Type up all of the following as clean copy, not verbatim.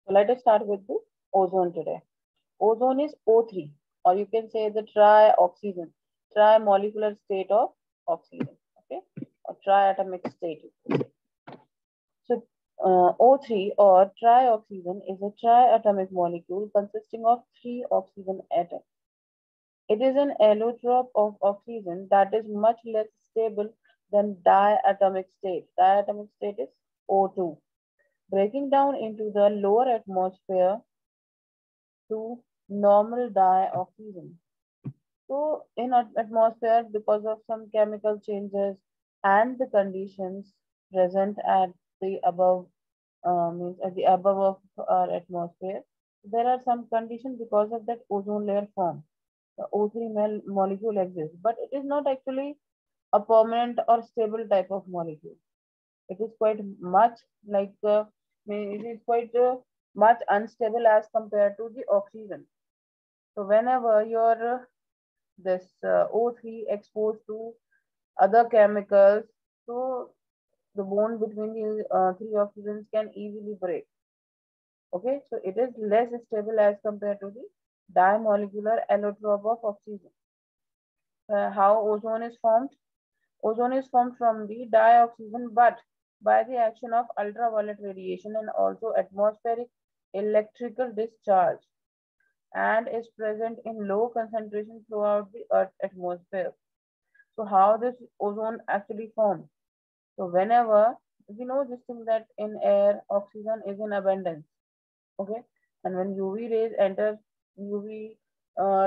So let us start with the ozone today. Ozone is O3, or you can say the trioxygen, trimolecular state of oxygen, okay, or triatomic state. So O3 or trioxygen is a triatomic molecule consisting of three oxygen atoms. It is an allotrope of oxygen that is much less stable than diatomic state. Diatomic state is O2. Breaking down into the lower atmosphere to normal dioxygen. So in atmosphere, because of some chemical changes and the conditions present at the above means at the above of our atmosphere, there are some conditions because of that ozone layer form. The O3 molecule exists, but it is not actually a permanent or stable type of molecule. It is quite much like it is quite much unstable as compared to the oxygen. So whenever your this O3 exposed to other chemicals, so the bond between the three oxygens can easily break. Okay, so it is less stable as compared to the dimolecular allotrope of oxygen. How ozone is formed? Ozone is formed from the dioxygen, but by the action of ultraviolet radiation and also atmospheric electrical discharge, and is present in low concentration throughout the Earth's atmosphere. So how this ozone actually forms? So whenever we know this thing that in air oxygen is in abundance, okay, and when UV rays enter, UV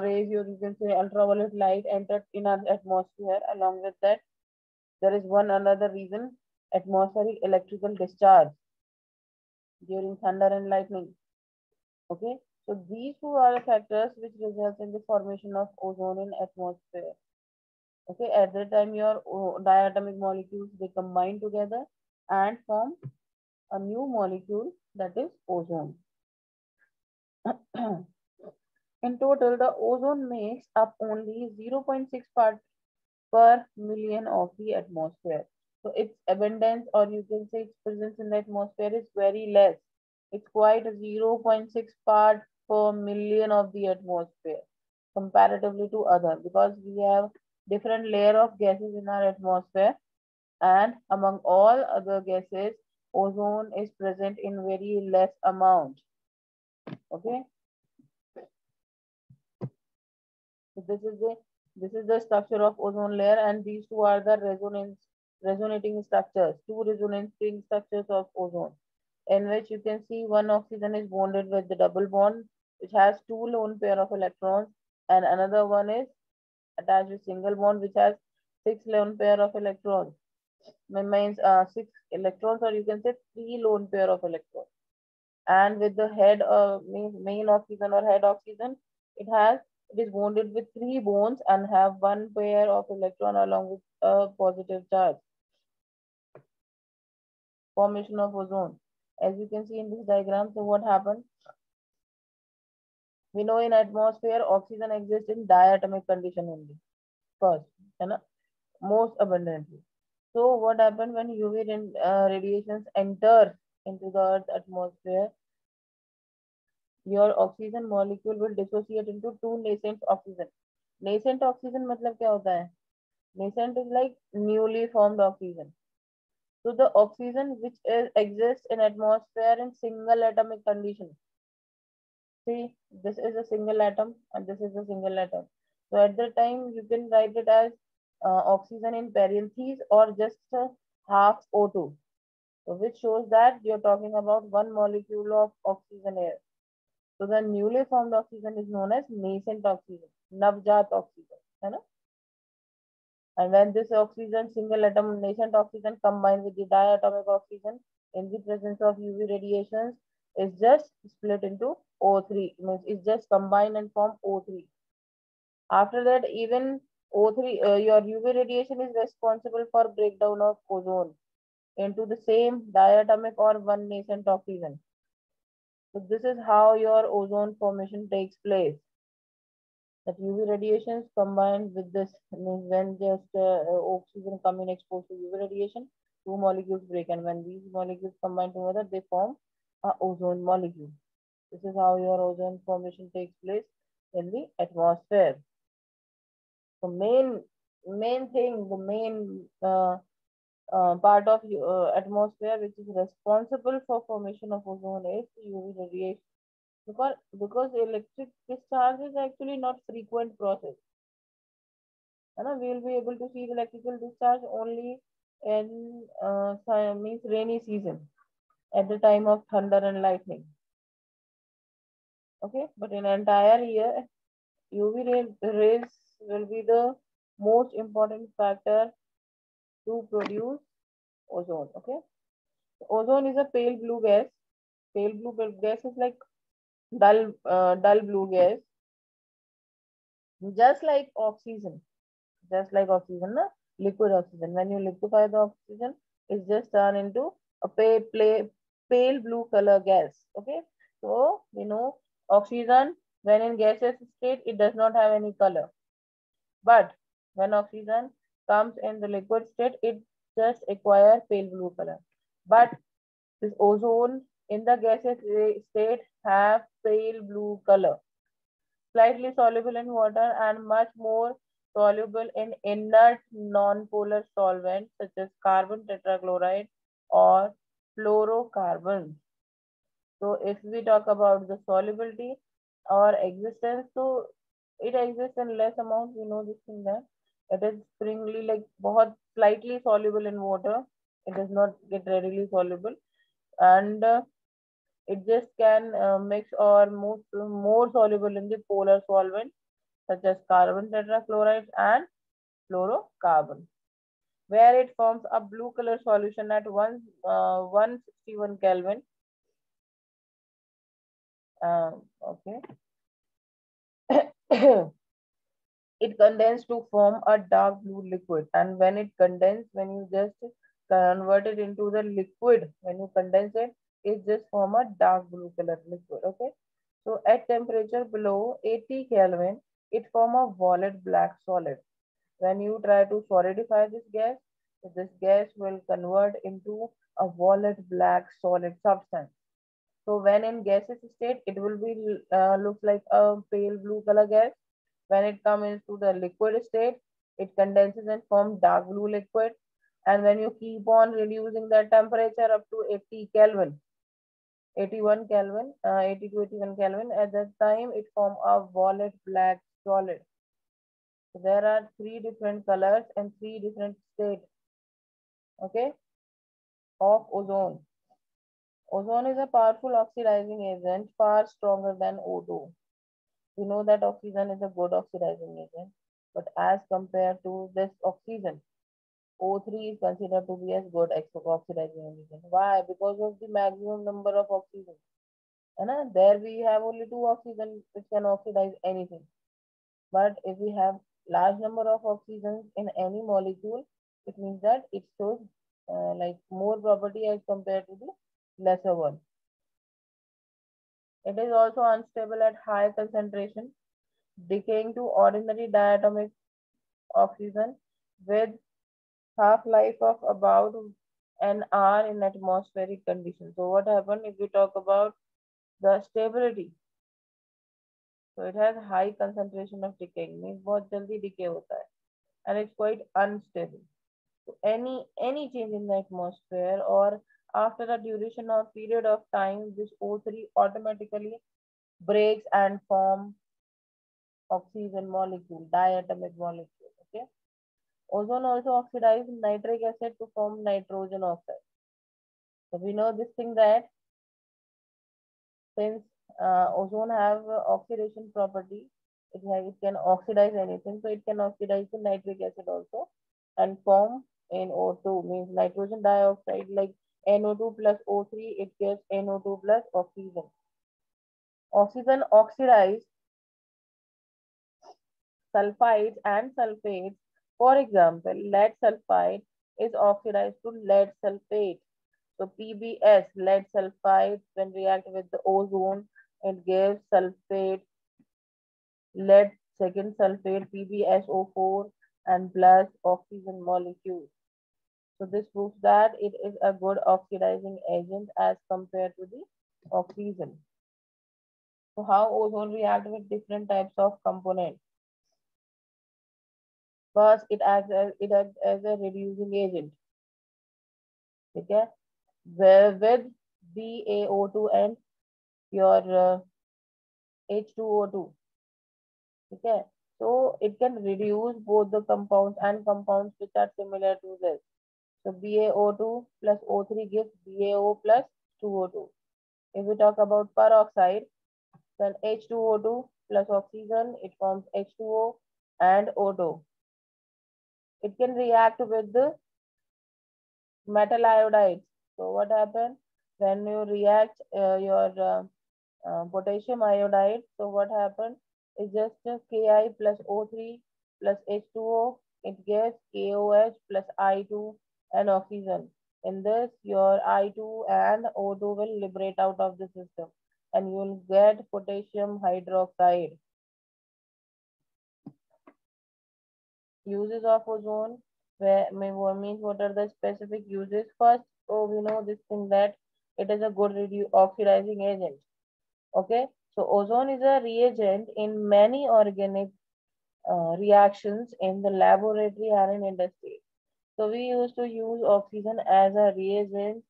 rays, or you can say ultraviolet light entered in our atmosphere. Along with that, there is one another reason: atmospheric electrical discharge during thunder and lightning. Okay, so these two are the factors which results in the formation of ozone in atmosphere. Okay, at that time your diatomic molecules they combine together and form a new molecule, that is ozone. In total, the ozone makes up only 0.6 parts per million of the atmosphere. So its abundance, or you can say its presence in the atmosphere, is very less. It's quite 0.6 part per million of the atmosphere comparatively to other, because we have different layer of gases in our atmosphere, and among all other gases, ozone is present in very less amount. Okay, so this is the structure of ozone layer, and these two are the resonating structures, two resonating structures of ozone, in which you can see one oxygen is bonded with the double bond, which has two lone pair of electrons, and another one is attached with single bond, which has six lone pair of electrons. Means six electrons, or you can say three lone pair of electrons. And with the head means main oxygen or head oxygen, it is bonded with three bonds and have one pair of electron along with a positive charge. Formation of ozone, as you can see in this diagram. So what happened? We know in atmosphere oxygen exists in diatomic condition only first, and most abundantly. So what happened when UV radiations enter into the Earth's atmosphere? Your oxygen molecule will dissociate into two nascent oxygen. Nascent oxygen मतलब क्या होता है? Nascent is like newly formed oxygen. So the oxygen which exists in atmosphere in single atomic condition. See, this is a single atom and this is a single atom. So at the time you can write it as oxygen in parentheses or just half O2. So which shows that you're talking about one molecule of oxygen here. So the newly formed oxygen is known as nascent oxygen, navjat oxygen, है ना? And when this oxygen, single atom nascent oxygen combined with the diatomic oxygen in the presence of UV radiations is just split into O3, means it's just combined and form O3. After that, even O3, your UV radiation is responsible for breakdown of ozone into the same diatomic or one nascent oxygen. So this is how your ozone formation takes place. That UV radiations combined with this means when just oxygen come in exposed to UV radiation, two molecules break, and when these molecules combine together, they form a ozone molecule. This is how your ozone formation takes place in the atmosphere. The main thing, the main part of atmosphere which is responsible for formation of ozone is UV radiation. Because electric discharge is actually not frequent process. We will be able to see the electrical discharge only in means rainy season at the time of thunder and lightning. Okay, but in entire year, rays will be the most important factor to produce ozone. Okay, ozone is a pale blue gas. Pale blue gas is like dull blue gas, just like oxygen. Just like oxygen, na? Liquid oxygen. When you liquefy the oxygen, it just turn into a pale blue color gas. Okay, so we know oxygen when in gaseous state it does not have any color, but when oxygen comes in the liquid state, it just acquire pale blue color. But this ozone in the gaseous state have pale blue color, slightly soluble in water and much more soluble in inert nonpolar solvents such as carbon tetrachloride or fluorocarbons. So if we talk about the solubility or existence, so it exists in less amount. We know this thing that it is springly like बहुत slightly soluble in water. It does not get readily soluble, and it just can mix or more soluble in the polar solvent such as carbon tetrachloride and fluorocarbon, where it forms a blue color solution at 161 Kelvin. Okay. It condenses to form a dark blue liquid, and when it condenses, when you just convert it into the liquid, when you condense it, it just form a dark blue color liquid. Okay, so at temperature below 80 Kelvin, it form a violet black solid. When you try to solidify this gas will convert into a violet black solid substance. So when in gaseous state, it will be looks like a pale blue color gas. When it comes into the liquid state, it condenses and forms dark blue liquid. And when you keep on reducing the temperature up to 80 Kelvin, 81 Kelvin, 80 to 81 Kelvin, at that time it forms a violet black solid. So there are three different colors and three different states, okay, of ozone. Ozone is a powerful oxidizing agent, far stronger than O2. We know that oxygen is a good oxidizing agent, but as compared to this oxygen, O3 is considered to be as good oxidizing agent. Why? Because of the maximum number of oxygen. And there we have only two oxygen which can oxidize anything. But if we have large number of oxygens in any molecule, it means that it shows like more property as compared to the lesser one. It is also unstable at high concentration, decaying to ordinary diatomic oxygen with half-life of about an hour in atmospheric conditions. So what happens if we talk about the stability? So it has high concentration of decaying, means बहुत जल्दी decay होता है, and it's quite unstable. So any change in the atmosphere or after a duration or period of time, this O3 automatically breaks and form oxygen molecule, diatomic molecule. Okay. Ozone also oxidizes nitric acid to form nitrogen oxide. So we know this thing that since ozone have oxidation property, it can oxidize anything. So it can oxidize the nitric acid also and form NO2, means nitrogen dioxide, like NO2 plus O3, it gives NO2 plus oxygen. Oxygen oxidize sulfides and sulfates. For example, lead sulfide is oxidized to lead sulfate. So PbS, lead sulfide, when react with the ozone, it gives sulfate, lead second sulfate, PbSO4, and plus oxygen molecule. So this proves that it is a good oxidizing agent as compared to the oxygen. So how ozone react with different types of components? First, it acts as a reducing agent. Okay, where with BaO2 and your H2O2. Okay, so it can reduce both the compounds and compounds which are similar to this. So BaO2 plus O3 gives BaO plus 2O2. If we talk about peroxide, then H2O2 plus oxygen, it forms H2O and O2. It can react with the metal iodides. So what happens when you react your potassium iodide? So what happens is just Ki plus O3 plus H2O. It gives KOH plus I2 and oxygen. In this, your I2 and O2 will liberate out of the system, and you will get potassium hydroxide. Uses of ozone, where means what are the specific uses? First, oh, we know this thing that it is a good oxidizing agent. Okay, so ozone is a reagent in many organic reactions in the laboratory and in industry. So we used to use oxygen as a reagent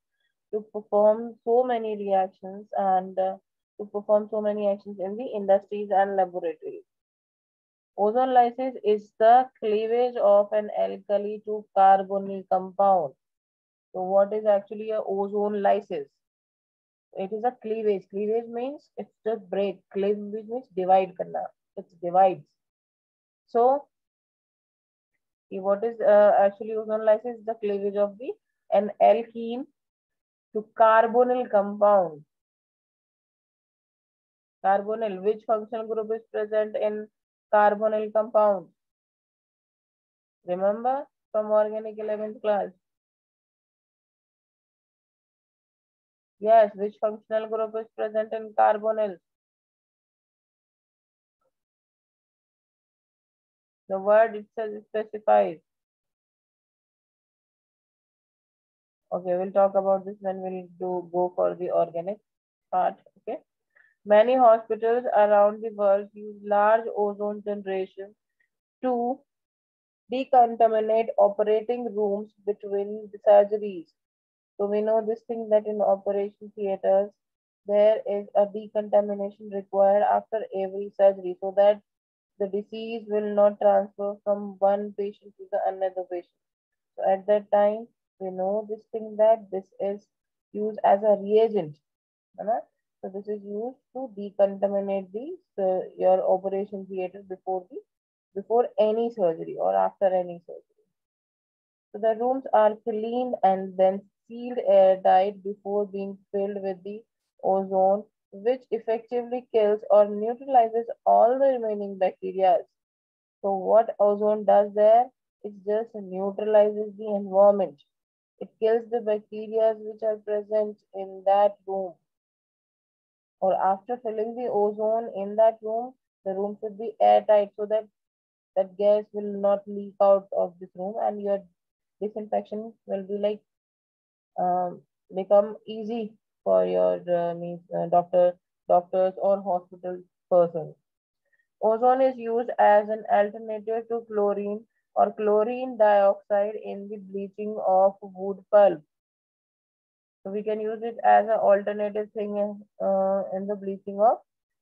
to perform so many reactions and to perform so many actions in the industries and laboratories. Ozone lysis is the cleavage of an alkali to carbonyl compound. So what is actually a ozone lysis? It is a cleavage. Cleavage means it's just break. Cleavage means divide karna. It divides. So what is actually ozone lysis? The cleavage of the an alkene to carbonyl compound. Carbonyl. Which functional group is present in carbonyl compound? Remember from organic 11th class. Yes, which functional group is present in carbonyl? The word itself specifies. Okay, we'll talk about this when we'll go for the organic part. Okay. Many hospitals around the world use large ozone generation to decontaminate operating rooms between the surgeries. So we know this thing that in operation theaters, there is a decontamination required after every surgery so that the disease will not transfer from one patient to the another patient. So at that time, we know this thing that this is used as a reagent. Right? So this is used to decontaminate your operation theater before any surgery or after any surgery. So the rooms are cleaned and then sealed airtight before being filled with the ozone, which effectively kills or neutralizes all the remaining bacteria. So what ozone does there? It just neutralizes the environment. It kills the bacteria which are present in that room. Or after filling the ozone in that room, the room should be airtight so that that gas will not leak out of this room and your disinfection will be like um, become easy for your doctors or hospital persons. Ozone is used as an alternative to chlorine or chlorine dioxide in the bleaching of wood pulp. So we can use it as an alternative thing in the bleaching of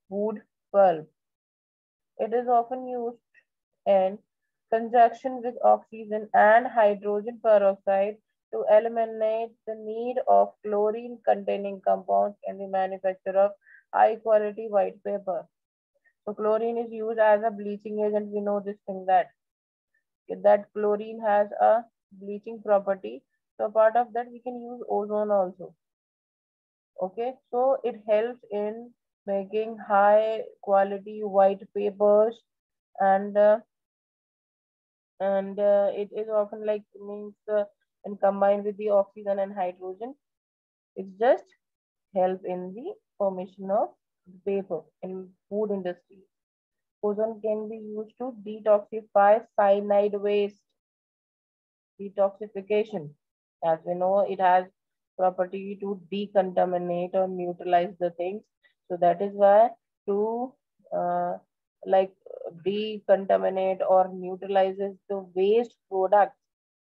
wood pulp. It is often used in conjunction with oxygen and hydrogen peroxide to eliminate the need of chlorine containing compounds in the manufacture of high quality white paper. So chlorine is used as a bleaching agent. We know this thing that chlorine has a bleaching property. So part of that we can use ozone also. Okay, so it helps in making high quality white papers and it is often like means and combined with the oxygen and hydrogen, it just help in the formation of paper in food industry. Ozone can be used to detoxify cyanide waste. Detoxification, as we know, it has property to decontaminate or neutralize the things. So that is why to like decontaminate or neutralizes the waste products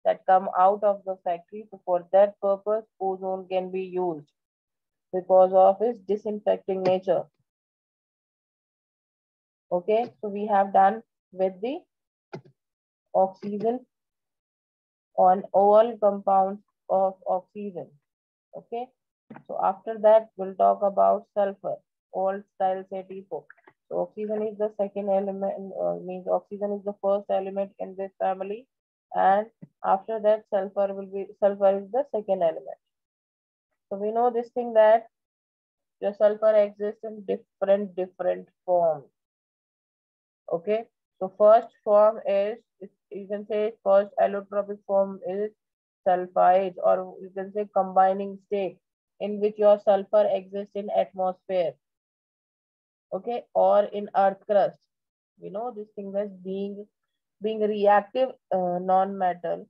that come out of the factory. So for that purpose, ozone can be used because of its disinfecting nature. Okay, so we have done with the oxygen on all compounds of oxygen. Okay, so after that we'll talk about sulfur, old style say T4. So oxygen is the second element, means oxygen is the first element in this family, and after that sulfur is the second element. So we know this thing that the sulfur exists in different forms. Okay, so first form is, you can say first allotropic form is sulfides, or you can say combining state in which your sulfur exists in atmosphere, okay, or in earth crust. We know this thing as being reactive non-metal.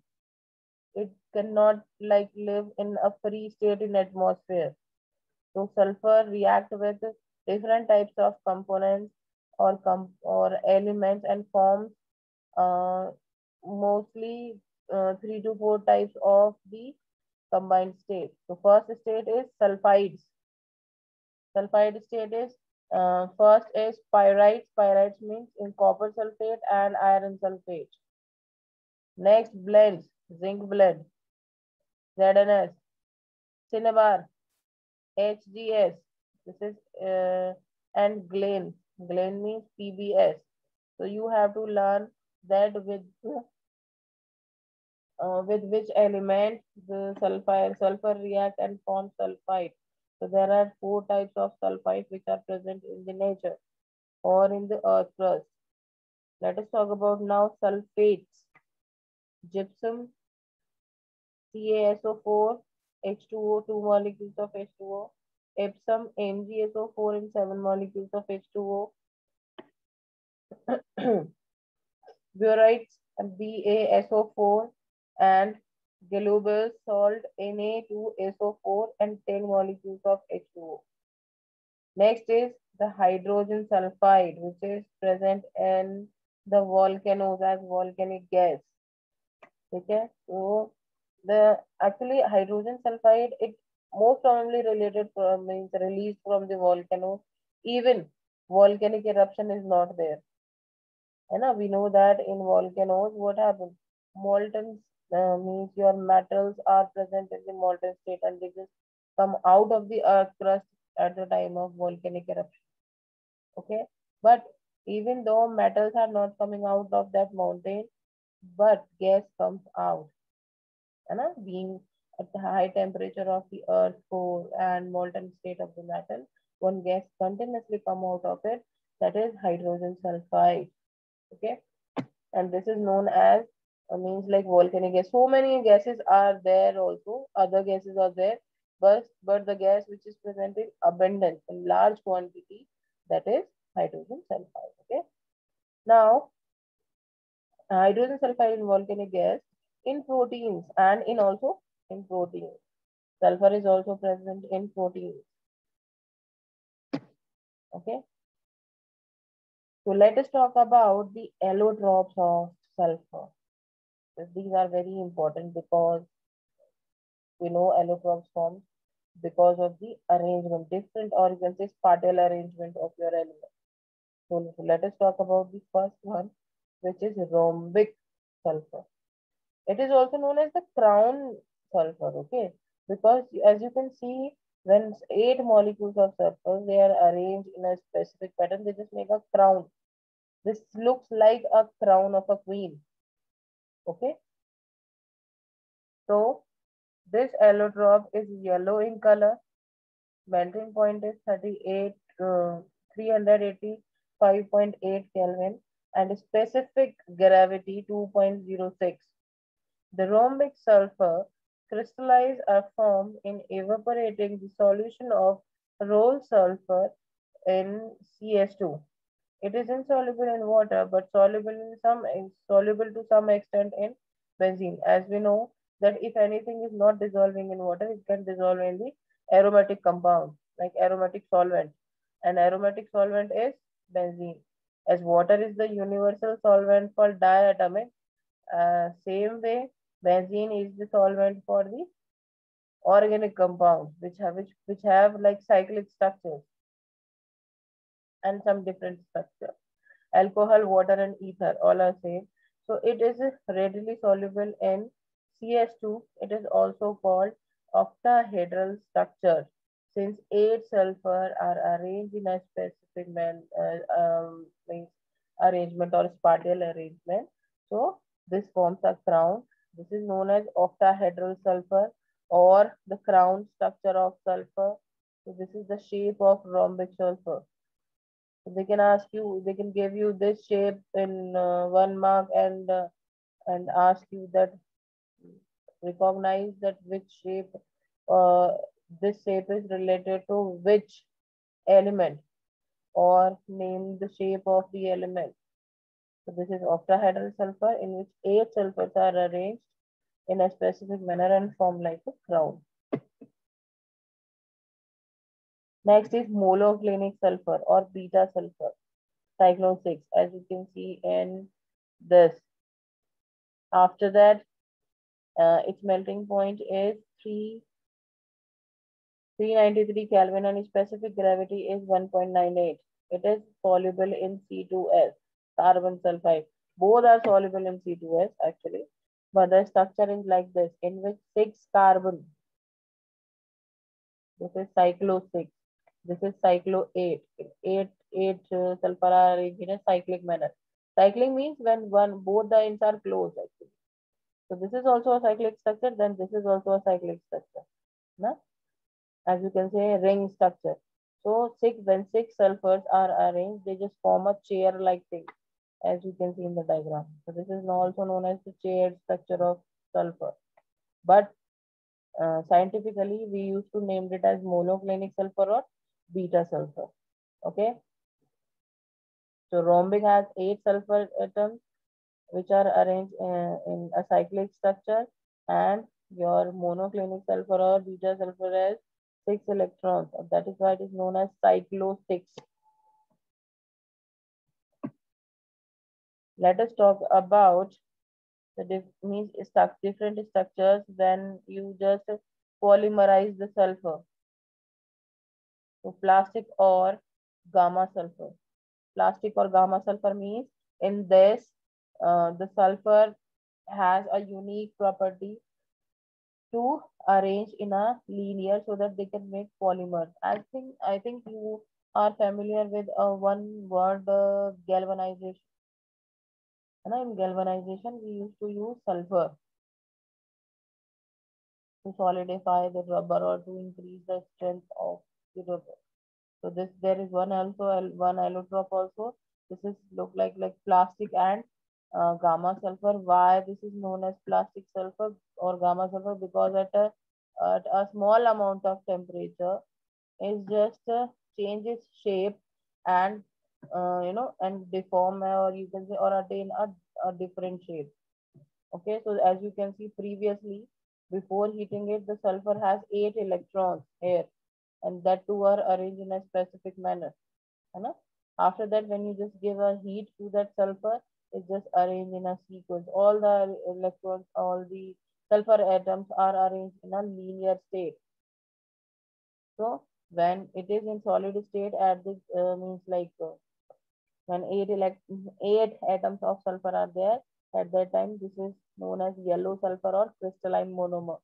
It cannot like live in a free state in atmosphere. So sulfur react with different types of components or elements and forms uh, mostly 3 to 4 types of the combined state. So first state is sulfides. Sulfide state is first is pyrites. Pyrites means in copper sulfate and iron sulfate. Next blends, zinc blend, ZNS, cinnabar, HGS. This is and Glen. Glen means PBS. So you have to learn that with which element the sulfur react and form sulfide. So there are 4 types of sulfides which are present in the nature or in the earth crust. Let us talk about now sulfates. Gypsum, CaSO4, H2O, 2 molecules of H2O. Epsom, MgSO4 and 7 molecules of H2O. Borates, BaSO4 and Galubus salt, Na2SO4 and 10 molecules of H2O. Next is the hydrogen sulfide, which is present in the volcanoes as volcanic gas. Okay, so the actually hydrogen sulfide, it most commonly related from means released from the volcano. Even volcanic eruption is not there. And we know that in volcanoes, what happens? Molten means your metals are present in the molten state and they just come out of the earth crust at the time of volcanic eruption. Okay, but even though metals are not coming out of that mountain, but gas comes out. Being at the high temperature of the earth core and molten state of the metal, one gas continuously come out of it, that is hydrogen sulfide. Okay, and this is known as means like volcanic gas. So many gases are there also, other gases are there, but the gas which is present in abundance in large quantity, that is hydrogen sulfide. Okay, now hydrogen sulfide in volcanic gas in proteins and in also in proteins. Sulfur is also present in proteins. Okay, so let us talk about the allotropes of sulfur. These are very important because we know allotropes form because of the arrangement, different or you can say spatial arrangement of your element. So let us talk about the first one, which is rhombic sulfur. It is also known as the crown sulfur, okay? Because as you can see, when 8 molecules of sulfur, they are arranged in a specific pattern, they just make a crown. This looks like a crown of a queen, okay? So this allotrope is yellow in color. Melting point is 385.8 Kelvin and specific gravity 2.06. The rhombic sulfur crystallize or form in evaporating the solution of roll sulfur in CS2. It is insoluble in water but soluble to some extent in benzene. As we know that if anything is not dissolving in water, it can dissolve in the aromatic compound like aromatic solvent. and aromatic solvent is benzene. As water is the universal solvent for diatomic, same way benzene is the solvent for the organic compounds which have like cyclic structures and some different structure. Alcohol, water, and ether all are same. So it is readily soluble in CS2. It is also called octahedral structure since 8 sulfur are arranged in a specific means arrangement or spatial arrangement. So this forms a crown. This is known as octahedral sulfur or the crown structure of sulfur. So this is the shape of rhombic sulfur. So they can ask you, they can give you this shape in 1 mark and ask you that recognize that which shape uh, this shape is related to which element or name the shape of the element. So this is octahedral sulfur in which 8 sulfurs are arranged in a specific manner and form like a crown. Next is monoclinic sulfur or beta sulfur, cyclone 6, as you can see in this. After that, its melting point is 393 Kelvin and its specific gravity is 1.98. It is soluble in C2S, carbon sulfide. Both are soluble in C2S actually, but the structure is like this, in which 6 carbon, this is cyclo 6, this is cyclo 8. 8 sulfur are arranged in a cyclic manner. Cyclic means when both the ends are closed actually. So this is also a cyclic structure, then this is also a cyclic structure. Na? As you can say, ring structure. So when 6 sulfurs are arranged, they just form a chair-like thing, as you can see in the diagram. So this is also known as the chair structure of sulfur. But scientifically, we used to name it as monoclinic sulfur or beta sulfur. Okay. So rhombic has 8 sulfur atoms which are arranged in a cyclic structure, and your monoclinic sulfur or beta sulfur has 6 electrons. That is why it is known as cyclo 6. Let us talk about the different structures when you just polymerize the sulfur. So plastic or gamma sulfur. Plastic or gamma sulfur means in this the sulfur has a unique property to arrange in a linear so that they can make polymers. I think you are familiar with one word galvanization. And in galvanization, we used to use sulfur to solidify the rubber or to increase the strength of the rubber. So this there is one one allotrope also. This is look like plastic and gamma sulfur. Why this is known as plastic sulfur or gamma sulfur? Because at a small amount of temperature, it just changes shape and and deform or you can say or attain a different shape. Okay, so as you can see previously, before heating it, the sulfur has 8 electrons here, and that too are arranged in a specific manner. है After that, when you just give a heat to that sulfur, it's just arranged in a sequence. All the electrons, all the sulfur atoms are arranged in a linear state. So when it is in solid state, at this means like when 8 atoms of sulfur are there, at that time this is known as yellow sulfur or crystalline monomer.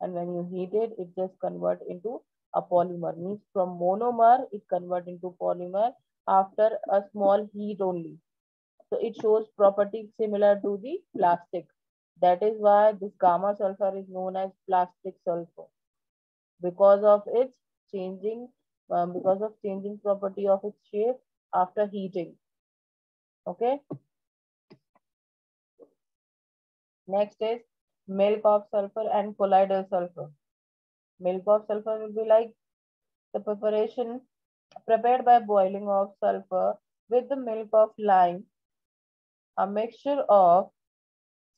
And when you heat it, it just convert into a polymer. Means from monomer, it convert into polymer after a small heat only. So it shows properties similar to the plastic. That is why this gamma sulfur is known as plastic sulfur because of its because of changing property of its shape after heating. Okay. Next is milk of sulfur and colloidal sulfur. Milk of sulfur will be like the preparation prepared by boiling of sulfur with the milk of lime. A mixture of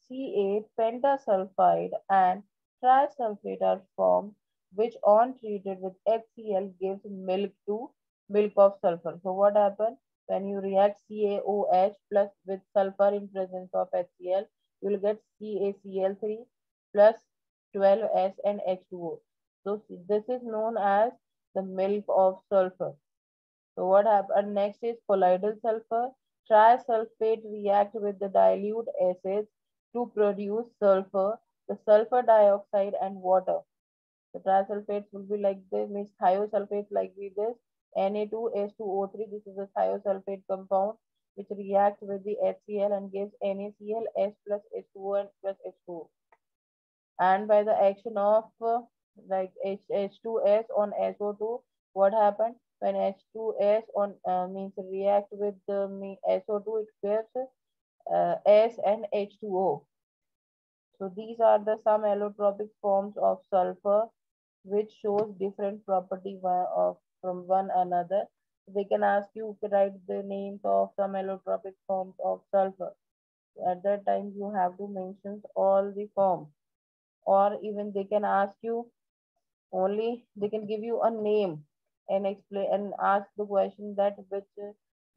Ca pentasulfide and trisulfate are formed, which on treated with HCl gives milk to milk of sulfur. So what happens when you react CaOH plus with sulfur in presence of HCl, you will get CaCl3 plus 12S and H2O. So this is known as the milk of sulfur. So what happens next is colloidal sulfur. Trisulfate react with the dilute acids to produce sulfur, the sulfur dioxide and water. The trisulfates will be like this, means thiosulfates like this, Na2H2O3. This is a thiosulfate compound which reacts with the HCl and gives NaCl, S plus H2O and plus H2O. And by the action of like H2S on SO2, what happened? When H2S on means react with the SO2, it gives S and H2O. So these are the some allotropic forms of sulfur which shows different property of from one another. They can ask you to write the names of some allotropic forms of sulfur. At that time you have to mention all the forms, or even they can ask you only, they can give you a name and explain and ask the question that which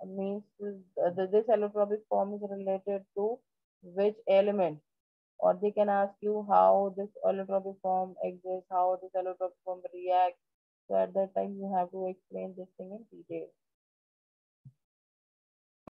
means this allotropic form is related to which element, or they can ask you how this allotropic form exists, how this allotropic form reacts. So at that time you have to explain this thing in detail.